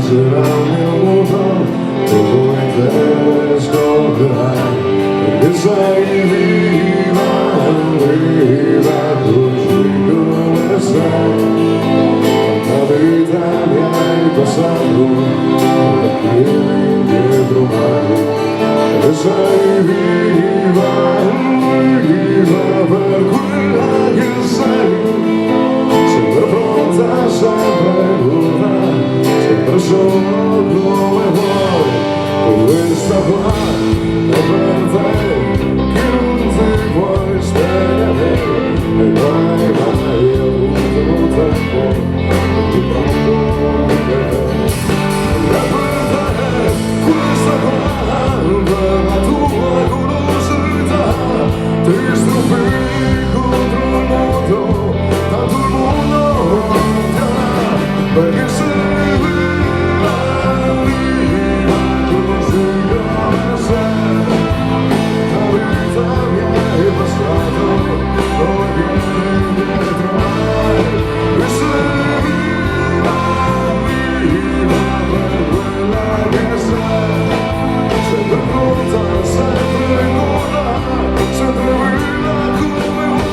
será meu mundão, eu vou até escolher. E sai viva, viva, hoje começar. A vida me ha passado, aquele dentro do mar. E sai viva, viva, per quella che sei. Sempre pronta, sempre nuova, sempre solo come vuoi. Questa qua è per te, che non ti puoi spiegare. E mai, mai ho avuto tempo di pronto per te. Questa qua per la tua curiosità, ti stupisci contro il mondo, tanto il mondo perché sei viva, viva, così come sei. La vita mi hai passato, non vieni dietro mai. E sei viva, viva, per quella che sei. Sempre pronta, sempre nuova, sempre viva come vuoi.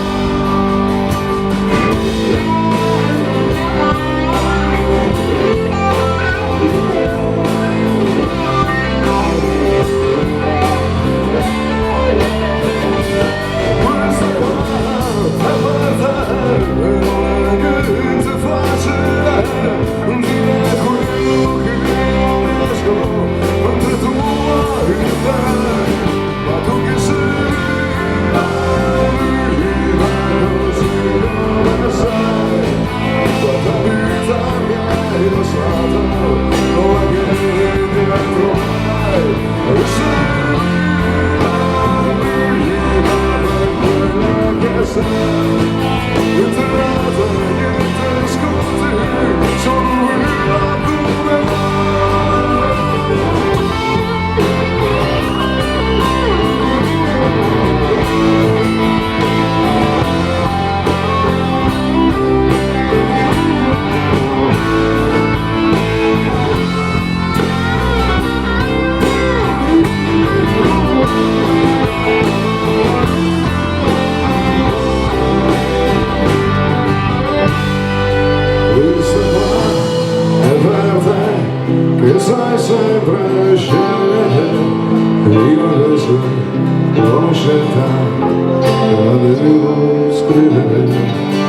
Che sai sempre scegliere, io adesso l'ho scelta, la devo scrivere.